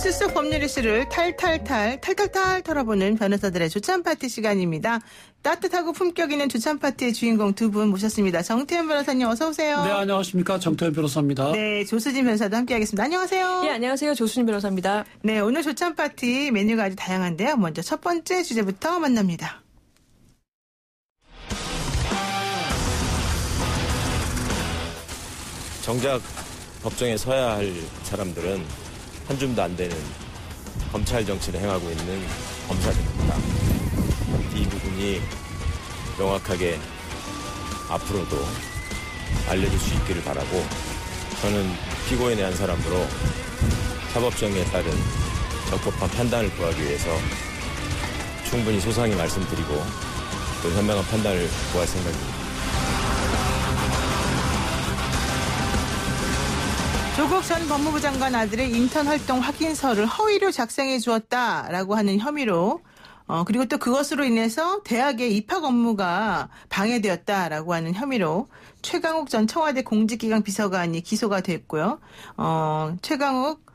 뉴스 속 법률 이슈를 탈탈탈 털어보는 변호사들의 조찬 파티 시간입니다. 따뜻하고 품격 있는 조찬 파티의 주인공 두 분 모셨습니다. 정태현 변호사님 어서 오세요. 네, 안녕하십니까. 정태현 변호사입니다. 네, 조수진 변호사도 함께하겠습니다. 안녕하세요. 네, 안녕하세요. 조수진 변호사입니다. 네, 오늘 조찬 파티 메뉴가 아주 다양한데요. 먼저 첫 번째 주제부터 만납니다. 정작 법정에 서야 할 사람들은 한 줌도 안 되는 검찰 정치를 행하고 있는 검사들입니다. 이 부분이 명확하게 앞으로도 알려질 수 있기를 바라고, 저는 피고인의 한 사람으로 사법정의에 따른 적법한 판단을 구하기 위해서 충분히 소상히 말씀드리고 또 현명한 판단을 구할 생각입니다. 조국 전 법무부 장관 아들의 인턴 활동 확인서를 허위로 작성해 주었다라고 하는 혐의로 그리고 또 그것으로 인해서 대학의 입학 업무가 방해되었다라고 하는 혐의로 최강욱 전 청와대 공직기강 비서관이 기소가 됐고요. 최강욱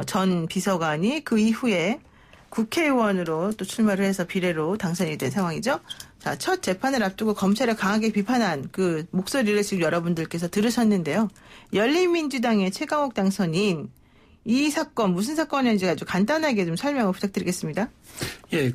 전 비서관이 그 이후에 국회의원으로 또 출마를 해서 비례로 당선이 된 상황이죠. 자, 첫 재판을 앞두고 검찰을 강하게 비판한 그 목소리를 지금 여러분들께서 들으셨는데요. 열린민주당의 최강욱 당선인, 이 사건 무슨 사건인지 아주 간단하게 좀 설명을 부탁드리겠습니다. 예,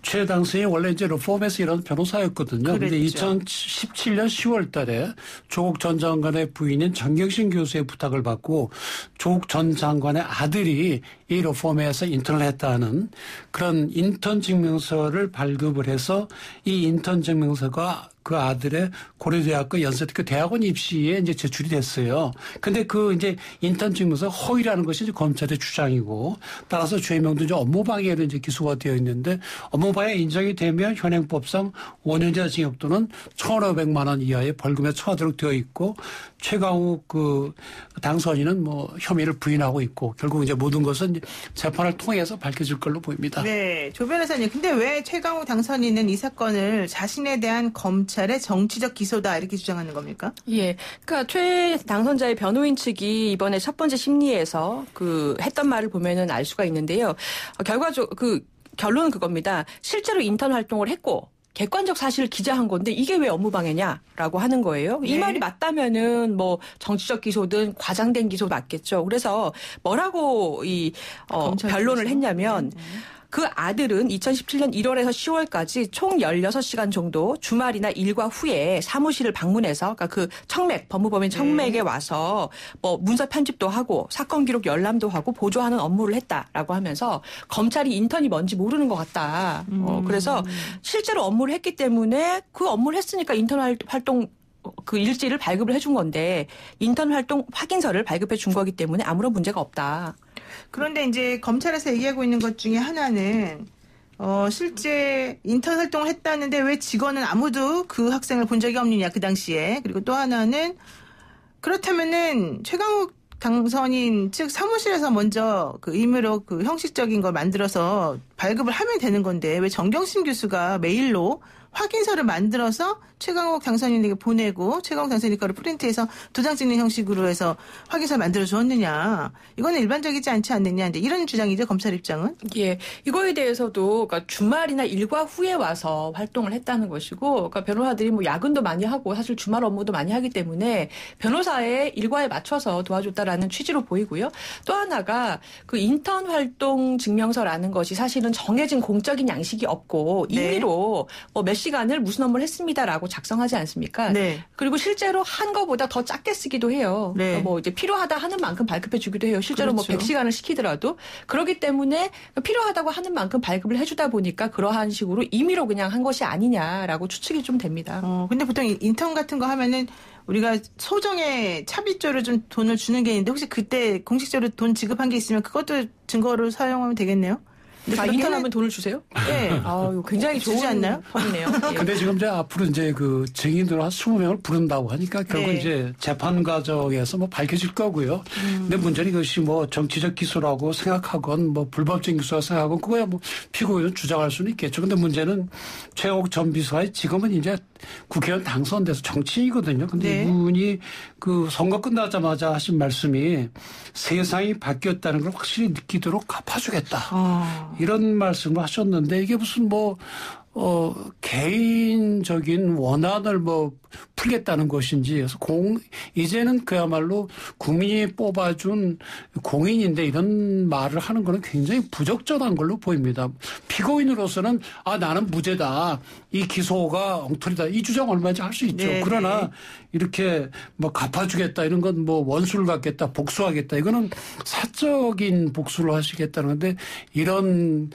최 당선인이 원래 이제 로펌에서 일하는 변호사였거든요. 그런데 2017년 10월 달에 조국 전 장관의 부인인 정경심 교수의 부탁을 받고 조국 전 장관의 아들이 이 로펌에서 인턴을 했다는 그런 인턴 증명서를 발급을 해서 이 인턴 증명서가 그 아들의 고려대학교 연세대학교 대학원 입시에 이제 제출이 됐어요. 근데 이제 인턴 증명서 허위라는 것이 이제 검찰의 주장이고, 따라서 죄명도 이제 업무방해로 이제 기소가 되어 있는데, 업무방해 인정이 되면 현행법상 5년제 징역 또는 1,500만 원 이하의 벌금에 처하도록 되어 있고, 최강욱 당선인은 혐의를 부인하고 있고, 결국 이제 모든 것은 재판을 통해서 밝혀질 걸로 보입니다. 네, 조 변호사님. 근데 왜 최강욱 당선인은 이 사건을 자신에 대한 검찰의 정치적 기소다 이렇게 주장하는 겁니까? 예. 그러니까 최 당선자의 변호인 측이 이번에 첫 번째 심리에서 했던 말을 보면은 알 수가 있는데요. 결과적으로 결론은 그겁니다. 실제로 인턴 활동을 했고, 객관적 사실을 기재한 건데 이게 왜 업무방해냐라고 하는 거예요. 네. 이 말이 맞다면은 정치적 기소든 과장된 기소 맞겠죠. 그래서 뭐라고 변론을 했냐면 그 아들은 2017년 1월에서 10월까지 총 16시간 정도 주말이나 일과 후에 사무실을 방문해서, 그러니까 법무법인 청맥에 와서 문서 편집도 하고 사건 기록 열람도 하고 보조하는 업무를 했다라고 하면서 검찰이 인턴이 뭔지 모르는 것 같다. 그래서 실제로 업무를 했기 때문에 그 업무를 했으니까 인턴 활동 일지를 발급을 해준 건데 인턴 활동 확인서를 발급해 준 거기 때문에 아무런 문제가 없다. 그런데 이제 검찰에서 얘기하고 있는 것 중에 하나는 실제 인턴 활동을 했다는데 왜 직원은 아무도 그 학생을 본 적이 없느냐, 그 당시에. 그리고 또 하나는 그렇다면은 최강욱 당선인 측 사무실에서 먼저 임의로 형식적인 걸 만들어서 발급을 하면 되는 건데 왜 정경심 교수가 메일로 확인서를 만들어서 최강욱 당선인에게 보내고 최강욱 당선인 거를 프린트해서 도장 찍는 형식으로 해서 확인서를 만들어 주었느냐. 이거는 일반적이지 않지 않느냐. 이런 주장이죠, 검찰 입장은. 예. 이거에 대해서도 주말이나 일과 후에 와서 활동을 했다는 것이고, 변호사들이 야근도 많이 하고 사실 주말 업무도 많이 하기 때문에 변호사의 일과에 맞춰서 도와줬다라는 취지로 보이고요. 또 하나가 인턴 활동 증명서라는 것이 사실은 정해진 공적인 양식이 없고 임의로 몇 시간을 무슨 업무를 했습니다라고 작성하지 않습니까? 네. 그리고 실제로 한 거보다 더 작게 쓰기도 해요. 네. 이제 필요하다 하는 만큼 발급해 주기도 해요. 실제로 그렇죠. 100시간을 시키더라도. 그렇기 때문에 필요하다고 하는 만큼 발급을 해주다 보니까 그러한 식으로 임의로 그냥 한 것이 아니냐라고 추측이 좀 됩니다. 근데 보통 인턴 같은 거 하면은 우리가 소정의 차비조로 좀 돈을 주는 게 있는데 혹시 그때 공식적으로 돈 지급한 게 있으면 그것도 증거로 사용하면 되겠네요? 인턴하면 돈을 주세요? 네. 아유, 굉장히 주지 않나요? 법이네요. 예. 근데 지금 이제 앞으로 이제 그 증인들 한 20명을 부른다고 하니까 결국 네. 이제 재판 과정에서 뭐 밝혀질 거고요. 근데 문제는 이것이 뭐 정치적 기소라고 생각하건 뭐 불법적인 기소라고 생각하건 그거야 뭐 피고인은 주장할 수는 있겠죠. 근데 문제는 최욱 전 비서가 지금은 이제 국회의원 당선돼서 정치인이거든요. 근데 네. 이분이 그 선거 끝나자마자 하신 말씀이 세상이 바뀌었다는 걸 확실히 느끼도록 갚아주겠다. 이런 말씀을 하셨는데 이게 무슨 뭐 개인적인 원한을 뭐 풀겠다는 것인지, 그래서 이제는 그야말로 국민이 뽑아준 공인인데 이런 말을 하는 거는 굉장히 부적절한 걸로 보입니다. 피고인으로서는 나는 무죄다. 이 기소가 엉터리다. 이 주장 얼마든지 할 수 있죠. 네. 그러나 이렇게 뭐 갚아주겠다 이런 건 뭐 원수를 갚겠다, 복수하겠다. 이거는 사적인 복수를 하시겠다는 건데 이런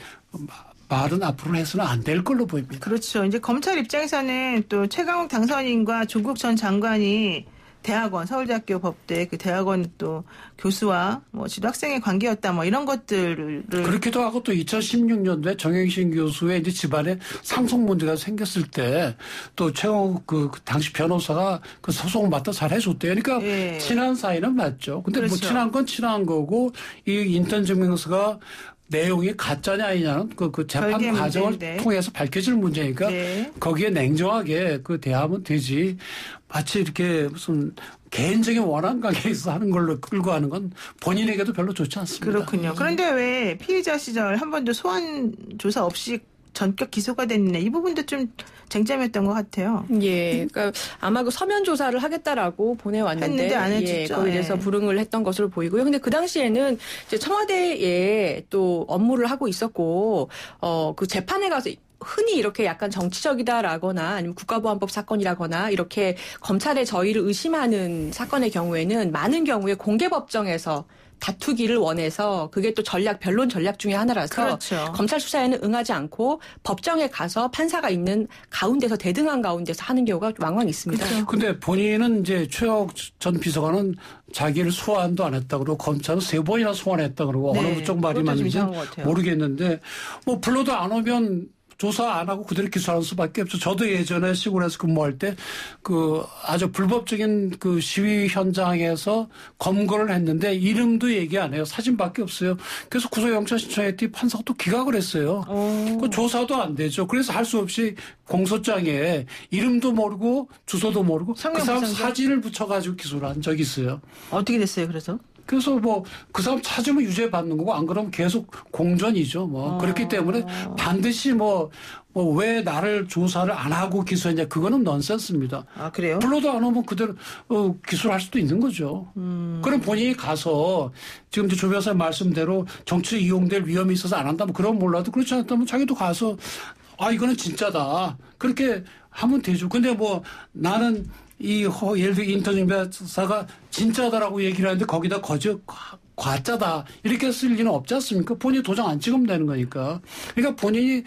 말은 앞으로 해서는 안 될 걸로 보입니다. 그렇죠. 이제 검찰 입장에서는 또 최강욱 당선인과 조국 전 장관이 대학원, 서울대학교 법대 그 대학원 또 교수와 뭐 지도 학생의 관계였다 뭐 이런 것들을 그렇기도 하고 또 2016년도에 정영신 교수의 이제 집안에 상속 문제가 생겼을 때 또 최강욱 그 당시 변호사가 그 소송을 맡아 잘 해줬대요. 그러니까 예. 친한 사이는 맞죠. 근데 그렇죠. 뭐 친한 건 친한 거고 이 인턴 증명서가 내용이 가짜냐 아니냐는 그 재판 별개의 과정을 문제인데. 통해서 밝혀질 문제니까 네. 거기에 냉정하게 그 대하면 되지. 마치 이렇게 무슨 개인적인 원한 관계에서 하는 걸로 끌고 가는 건 본인에게도 별로 좋지 않습니다. 그렇군요. 그런데 왜 피의자 시절 한 번도 소환 조사 없이 전격 기소가 됐느냐 이 부분도 좀 쟁점이었던 것 같아요. 예, 그러니까 아마 그 서면 조사를 하겠다라고 보내왔는데 했는데 안 해줬죠. 거기에 대해서 예. 불응을 했던 것으로 보이고요. 근데 그 당시에는 이제 청와대에 또 업무를 하고 있었고 그 재판에 가서 흔히 이렇게 약간 정치적이다라거나 아니면 국가보안법 사건이라거나 이렇게 검찰의 저희를 의심하는 사건의 경우에는 많은 경우에 공개법정에서 다투기를 원해서 그게 또 변론 전략 중에 하나라서 그렇죠. 검찰 수사에는 응하지 않고 법정에 가서 판사가 있는 가운데서 대등한 가운데서 하는 경우가 왕왕 있습니다. 그렇죠. 근데 본인은 이제 최욱 전 비서관은 자기를 소환도 안 했다 그러고 검찰은 3번이나 소환했다 그러고 네, 어느 쪽 말이 그것도 좀 맞는지 이상한 것 같아요. 모르겠는데 뭐 불러도 안 오면 조사 안 하고 그대로 기소하는 수밖에 없죠. 저도 예전에 시골에서 근무할 때 그 아주 불법적인 그 시위 현장에서 검거를 했는데 이름도 얘기 안 해요. 사진밖에 없어요. 그래서 구속영장 신청했더니 판사가 또 기각을 했어요. 그 조사도 안 되죠. 그래서 할 수 없이 공소장에 이름도 모르고 주소도 모르고 그 사람 성명부상자? 사진을 붙여가지고 기소를 한 적이 있어요. 어떻게 됐어요? 그래서? 그래서 뭐 그 사람 찾으면 유죄 받는 거고 안 그러면 계속 공전이죠. 뭐 그렇기 때문에 반드시 뭐 왜 나를 조사를 안 하고 기소했냐 그거는 넌센스입니다. 아 그래요? 불러도 안 오면 그대로 기소를 할 수도 있는 거죠. 그럼 본인이 가서 지금 이제 조 변호사 말씀대로 정치에 이용될 위험이 있어서 안 한다면 그럼 몰라도 그렇지 않다면 자기도 가서 이거는 진짜다 그렇게 하면 되죠. 근데 뭐 나는 예를 들어 인턴 변호사가 진짜다라고 얘기를 하는데 거기다 과짜다 이렇게 쓸 리는 없지 않습니까? 본인이 도장 안 찍으면 되는 거니까. 그러니까 본인이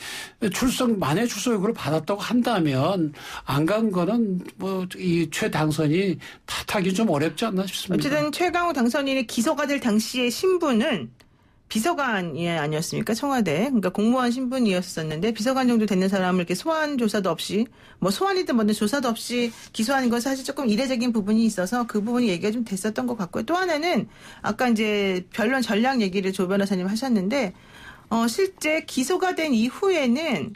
만약 출석 요구를 받았다고 한다면 안 간 거는 뭐 이 최 당선이 탓하기 좀 어렵지 않나 싶습니다. 어쨌든 최강욱 당선인이 기소가 될 당시의 신분은 비서관이 아니었습니까? 청와대. 그러니까 공무원 신분이었었는데 비서관 정도 되는 사람을 이렇게 소환 조사도 없이 뭐 소환이든 뭐든 조사도 없이 기소하는 건 사실 조금 이례적인 부분이 있어서 그 부분이 얘기가 좀 됐었던 것 같고요. 또 하나는 아까 이제 변론 전략 얘기를 조 변호사님 하셨는데 실제 기소가 된 이후에는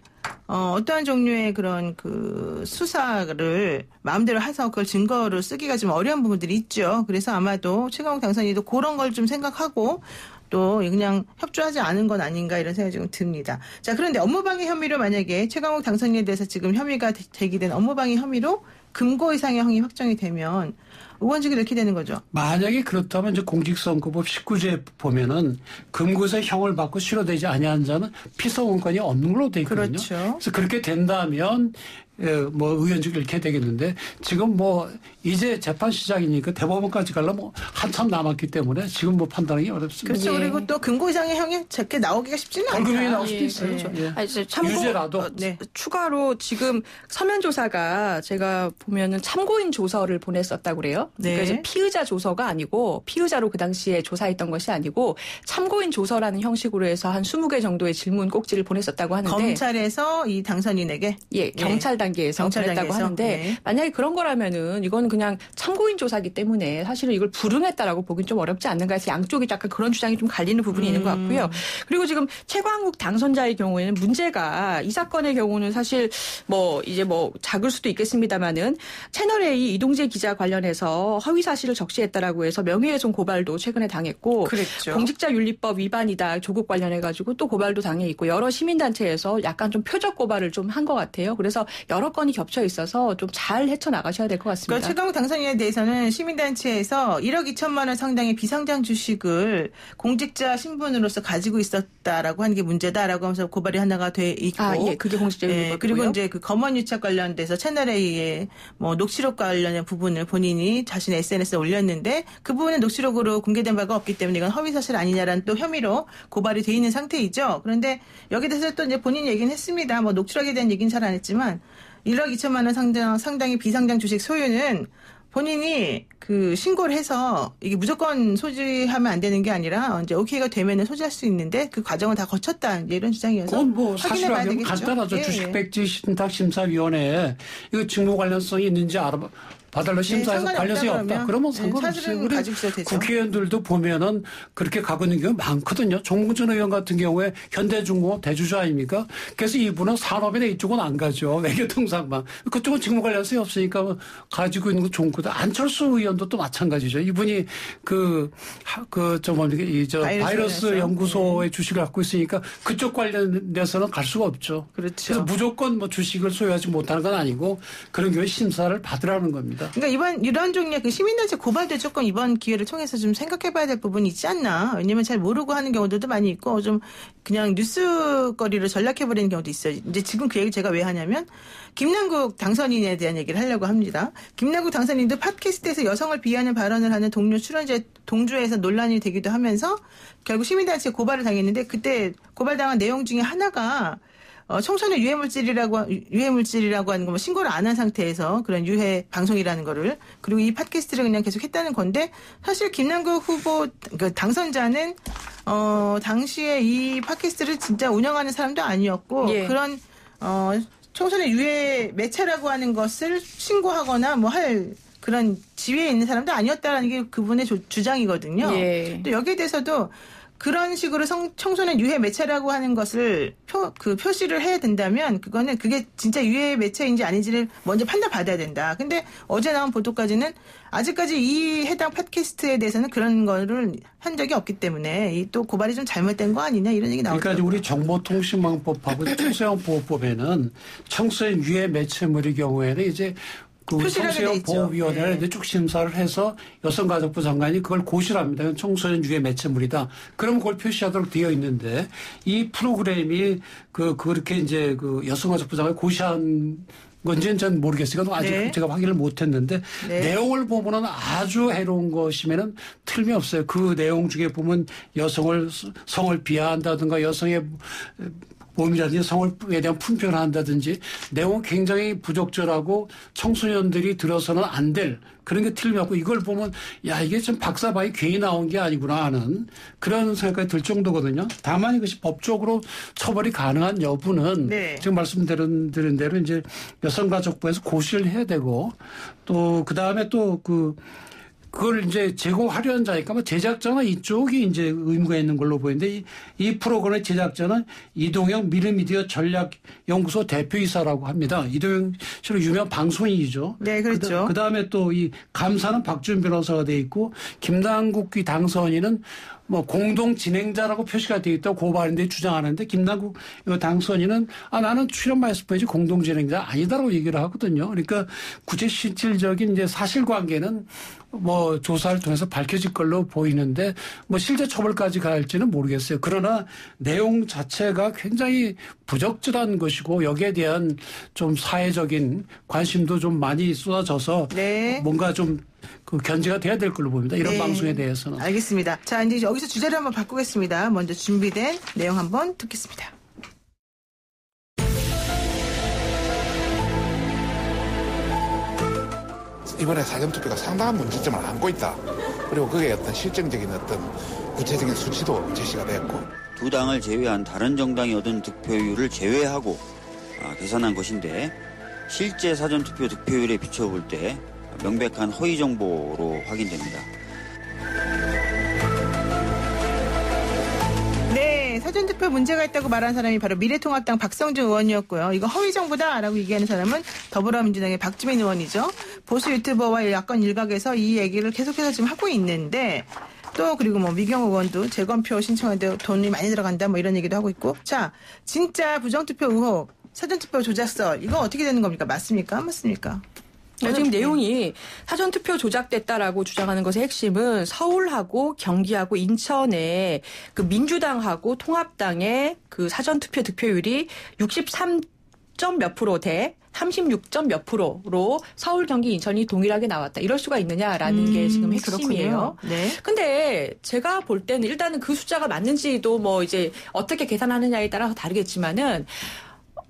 어떠한 종류의 그런 그 수사를 마음대로 해서 그걸 증거로 쓰기가 좀 어려운 부분들이 있죠. 그래서 아마도 최강욱 당선인도 그런 걸 좀 생각하고 또 그냥 협조하지 않은 건 아닌가 이런 생각이 좀 듭니다. 자, 그런데 업무방해 혐의로 만약에 최강욱 당선인에 대해서 지금 혐의가 제기된 업무방해 혐의로 금고 이상의 형이 확정이 되면 의원직이 이렇게 되는 거죠. 만약에 그렇다면 이제 공직선거법 19조에 보면은 금고에서 형을 받고 실효되지 아니한 자는 피서원권이 없는 걸로 돼 있거든요. 그렇죠. 그래서 그렇게 된다면 뭐 의원직을 잃게 되겠는데 지금 뭐 이제 재판 시작이니까 대법원까지 가려면 한참 남았기 때문에 지금 뭐 판단하기 어렵습니다. 그렇죠. 예. 그리고 또 금고 이상의 형이 적게 나오기가 쉽지는 않다. 벌금이 나올 수도 있어요. 예. 예. 아니, 참고 유죄라도. 추가로 지금 서면 조사가 제가 보면은 참고인 조서를 보냈었다고 그래요. 네. 그래서 피의자 조서가 아니고 피의자로 그 당시에 조사했던 것이 아니고 참고인 조서라는 형식으로 해서 한 20개 정도의 질문 꼭지를 보냈었다고 하는데 검찰에서 이 당선인에게 예, 경찰 단계에서 보냈다고 하는데 네. 만약에 그런 거라면은 이거는 그냥 참고인 조사기 때문에 사실은 이걸 불응했다라고 보긴 좀 어렵지 않는가 해서 양쪽이 약간 그런 주장이 좀 갈리는 부분이 있는 것 같고요. 그리고 지금 최광욱 당선자의 경우에는 문제가 이 사건의 경우는 사실 뭐 이제 뭐 작을 수도 있겠습니다만은 채널A 이동재 기자 관련해서 허위 사실을 적시했다라고 해서 명예훼손 고발도 최근에 당했고 그랬죠. 공직자윤리법 위반이다 조국 관련해 가지고 또 고발도 당해 있고 여러 시민단체에서 약간 좀 표적 고발을 좀 한 것 같아요. 그래서 여러 건이 겹쳐 있어서 좀 잘 헤쳐나가셔야 될 것 같습니다. 그러니까 최강욱 당선인에 대해서는 시민단체에서 1억 2천만 원 상당의 비상장 주식을 공직자 신분으로서 가지고 있었다라고 하는 게 문제다라고 하면서 고발이 하나가 돼 있고, 예, 그게 공직자윤리법이고요. 그리고 이제 그 검언유착 관련돼서 채널A의 뭐 녹취록 관련된 부분을 본인이 자신의 SNS에 올렸는데 그 부분은 녹취록으로 공개된 바가 없기 때문에 이건 허위 사실 아니냐라는 또 혐의로 고발이 돼 있는 상태이죠. 그런데 여기에 대해서 또 이제 본인 얘기는 했습니다. 뭐 녹취록에 대한 얘기는 잘 안 했지만 1억 2천만 원 상당의 비상장 주식 소유는 본인이 그 신고를 해서 이게 무조건 소지하면 안 되는 게 아니라 이제 오케이가 되면은 소지할 수 있는데 그 과정을 다 거쳤다 이런 주장이어서 그건 뭐 사실은 간단하죠. 예, 주식백지 신탁심사위원회에 이거 직무 관련성이 있는지 봐달라 심사해서 관련성이 없다. 그러면 상관없어요. 우리 국회의원들도 보면은 그렇게 가고 있는 경우 많거든요. 정봉준 의원 같은 경우에 현대중공업 대주주 아닙니까? 그래서 이분은 산업이나 이쪽은 안 가죠. 외교통상만. 그쪽은 직무 관련성이 없으니까 가지고 있는 거 좋은 거다. 안철수 의원도 또 마찬가지죠. 이분이 바이러스 연구소의 주식을 갖고 있으니까 그쪽 관련돼서는 갈 수가 없죠. 그렇죠. 그래서 무조건 뭐 주식을 소유하지 못하는 건 아니고 그런 경우에 심사를 받으라는 겁니다. 그러니까 이런 종류의 그 시민단체 고발도 조금 이번 기회를 통해서 좀 생각해봐야 될 부분이 있지 않나. 왜냐면 잘 모르고 하는 경우들도 많이 있고 좀 그냥 뉴스거리로 전락해버리는 경우도 있어요. 이제 지금 그 얘기를 제가 왜 하냐면 김남국 당선인에 대한 얘기를 하려고 합니다. 김남국 당선인도 팟캐스트에서 여성을 비하하는 발언을 하는 동료 출연자 동조에서 논란이 되기도 하면서 결국 시민단체에 고발을 당했는데 그때 고발당한 내용 중에 하나가 청소년 유해물질이라고 하는 거 신고를 안 한 상태에서 그런 유해 방송이라는 거를 그리고 이 팟캐스트를 그냥 계속 했다는 건데 사실 김남국 후보 그 당선자는 당시에 이 팟캐스트를 진짜 운영하는 사람도 아니었고 예. 그런 청소년 유해 매체라고 하는 것을 신고하거나 뭐 할 그런 지위에 있는 사람도 아니었다라는 게 그분의 주장이거든요. 예. 또 여기에 대해서도 그런 식으로 청소년 유해 매체라고 하는 것을 표시를 해야 된다면 그게 진짜 유해 매체인지 아닌지를 먼저 판단받아야 된다. 근데 어제 나온 보도까지는 아직까지 이 해당 팟캐스트에 대해서는 그런 거를 한 적이 없기 때문에 이 또 고발이 좀 잘못된 거 아니냐 이런 얘기 나오더라고요. 그러니까 우리 정보통신망법하고 청소년 보호법에는 청소년 유해 매체물의 경우에는 이제 그 청소년 보호위원회를 네. 쭉 심사를 해서 여성가족부 장관이 그걸 고시를 합니다. 청소년 유해 매체물이다. 그러면 그걸 표시하도록 되어 있는데 이 프로그램이 그렇게 이제 그 여성가족부 장관이 고시한 건지는 전 모르겠어요. 아직 네. 제가 확인을 못했는데 네. 내용을 보면은 아주 해로운 것이면은 틀림이 없어요. 그 내용 중에 보면 성을 비하한다든가 여성의 몸이라든지 성에 대한 품평을 한다든지 내용은 굉장히 부적절하고 청소년들이 들어서는 안 될 그런 게 틀림이 없고 이걸 보면 야 이게 좀 박사바이 괜히 나온 게 아니구나 하는 그런 생각이 들 정도거든요. 다만 이것이 법적으로 처벌이 가능한 여부는 네. 지금 말씀드린 대로 이제 여성가족부에서 고시를 해야 되고 또 그다음에 또 그걸 이제 제공하려는 자니까 제작자나 이쪽이 이제 의무가 있는 걸로 보이는데 이 프로그램의 제작자는 이동영 미르미디어 전략연구소 대표이사라고 합니다. 이동영 씨로 유명 방송인이죠. 네, 그렇죠. 그다음에 또 이 감사는 박준 변호사가 돼 있고 김남국 당선인은 뭐 공동 진행자라고 표시가 되어 있다고 고발인데 주장하는데 김남국 당선인은 나는 출연만 했을 뿐이지 공동 진행자 아니다라고 얘기를 하거든요. 그러니까 구체 실질적인 이제 사실관계는 뭐 조사를 통해서 밝혀질 걸로 보이는데 뭐 실제 처벌까지 갈지는 모르겠어요. 그러나 내용 자체가 굉장히 부적절한 것이고 여기에 대한 좀 사회적인 관심도 좀 많이 쏟아져서 네. 뭔가 좀 견제가 돼야 될 걸로 보입니다. 이런 네. 방송에 대해서는. 알겠습니다. 자, 이제 여기서 주제를 한번 바꾸겠습니다. 먼저 준비된 내용 한번 듣겠습니다. 이번에 사전투표가 상당한 문제점을 안고 있다. 그리고 그게 어떤 실증적인 어떤 구체적인 수치도 제시가 됐고 두 당을 제외한 다른 정당이 얻은 득표율을 제외하고 계산한 것인데 실제 사전투표 득표율에 비춰볼 때 명백한 허위 정보로 확인됩니다. 네, 사전투표 문제가 있다고 말한 사람이 바로 미래통합당 박성준 의원이었고요. 이거 허위 정보다라고 얘기하는 사람은 더불어민주당의 박주민 의원이죠. 보수 유튜버와 야권 일각에서 이 얘기를 계속해서 지금 하고 있는데 또 그리고 뭐 미경 의원도 재검표 신청하는데 돈이 많이 들어간다 뭐 이런 얘기도 하고 있고. 자, 진짜 부정투표 의혹, 사전투표 조작설 이거 어떻게 되는 겁니까? 맞습니까? 안 맞습니까? 지금 내용이 사전투표 조작됐다라고 주장하는 것의 핵심은 서울하고 경기하고 인천의 그 민주당하고 통합당의 그 사전투표 득표율이 63점 몇 프로 대 36점 몇 프로로 서울, 경기, 인천이 동일하게 나왔다. 이럴 수가 있느냐라는 게 지금 핵심이에요. 네. 근데 제가 볼 때는 일단은 그 숫자가 맞는지도 뭐 이제 어떻게 계산하느냐에 따라서 다르겠지만은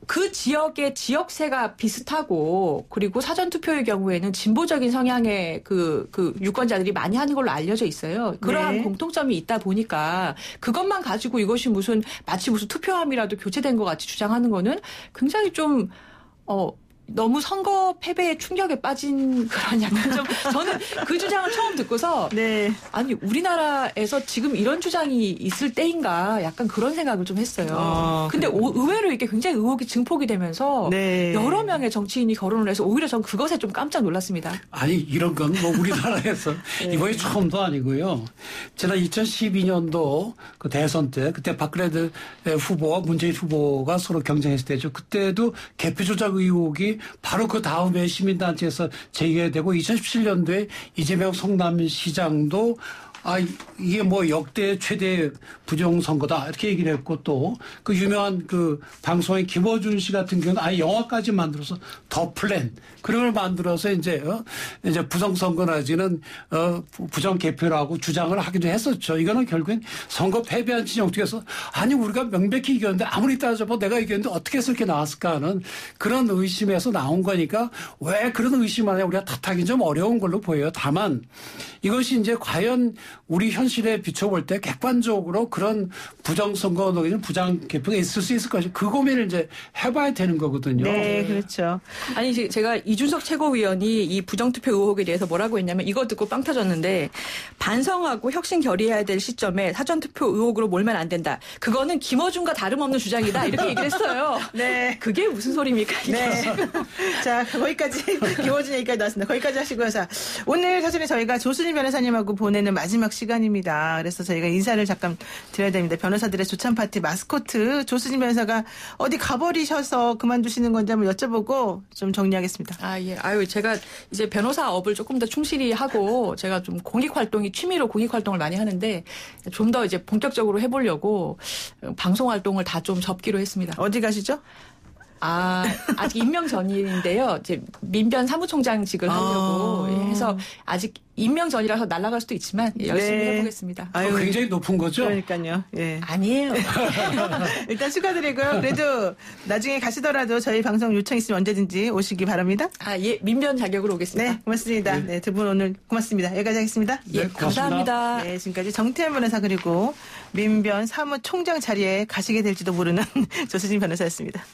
그 지역의 지역세가 비슷하고 그리고 사전투표의 경우에는 진보적인 성향의 그 유권자들이 많이 하는 걸로 알려져 있어요. 그러한 네. 공통점이 있다 보니까 그것만 가지고 이것이 마치 무슨 투표함이라도 교체된 것 같이 주장하는 거는 굉장히 좀 너무 선거 패배의 충격에 빠진 그런 약간 좀 저는 그 주장을 처음 듣고서 네. 아니 우리나라에서 지금 이런 주장이 있을 때인가 약간 그런 생각을 좀 했어요. 근데 의외로 이게 굉장히 의혹이 증폭이 되면서 네. 여러 명의 정치인이 거론을 해서 오히려 전 그것에 좀 깜짝 놀랐습니다. 아니 이런 건 뭐 우리나라에서 네. 이번이 처음도 아니고요. 지난 2012년도 그 대선 때 그때 박근혜 후보와 문재인 후보가 서로 경쟁했을 때죠. 그때도 개표 조작 의혹이 바로 그 다음에 시민단체에서 제기가 되고 2017년도에 이재명 성남시장도 이게 뭐 역대 최대 부정선거다 이렇게 얘기를 했고 또 그 유명한 그 방송의 김어준 씨 같은 경우는 아예 영화까지 만들어서 더 플랜 그런 걸 만들어서 이제 부정선거라지는 부정 개표라고 주장을 하기도 했었죠. 이거는 결국엔 선거 패배한 진영 쪽에서 아니 우리가 명백히 이겼는데 아무리 따져봐 내가 이겼는데 어떻게 해서 이렇게 나왔을까 하는 그런 의심에서 나온 거니까 왜 그런 의심 안에 우리가 탓하기 좀 어려운 걸로 보여요. 다만 이것이 이제 과연 우리 현실에 비춰볼 때 객관적으로 그런 부정선거 부정 개표가 있을 수 있을 것이 그 고민을 이제 해봐야 되는 거거든요. 네, 그렇죠. 아니 제가 이준석 최고위원이 이 부정투표 의혹에 대해서 뭐라고 했냐면 이거 듣고 빵 터졌는데 반성하고 혁신 결의해야 될 시점에 사전투표 의혹으로 몰면 안 된다. 그거는 김어준과 다름없는 주장이다. 이렇게 얘기를 했어요. 네. 그게 무슨 소리입니까? 이게. 네. 자, 거기까지 김어준 얘기까지 나왔습니다. 거기까지 하시고요. 자, 오늘 사실은 저희가 조순희 변호사님하고 보내는 마지막 시간입니다. 그래서 저희가 인사를 잠깐 드려야 됩니다. 변호사들의 조찬 파티 마스코트 조순희 변호사가 어디 가버리셔서 그만두시는 건지 한번 여쭤보고 좀 정리하겠습니다. 예. 제가 이제 변호사 업을 조금 더 충실히 하고 제가 좀 취미로 공익 활동을 많이 하는데 좀 더 이제 본격적으로 해보려고 방송 활동을 다 좀 접기로 했습니다. 어디 가시죠? 아직 임명 전인데요. 이제 민변 사무총장직을 하려고 해서 아직 임명 전이라서 날아갈 수도 있지만 열심히 네. 해보겠습니다. 굉장히 높은 거죠? 그러니까요. 예. 아니에요. 일단 축하드리고요. 그래도 나중에 가시더라도 저희 방송 요청 있으면 언제든지 오시기 바랍니다. 예. 민변 자격으로 오겠습니다. 네, 고맙습니다. 네, 두 분 오늘 고맙습니다. 여기까지 하겠습니다. 예, 감사합니다. 네, 지금까지 정태현 변호사 그리고 민변 사무총장 자리에 가시게 될지도 모르는 조수진 변호사였습니다.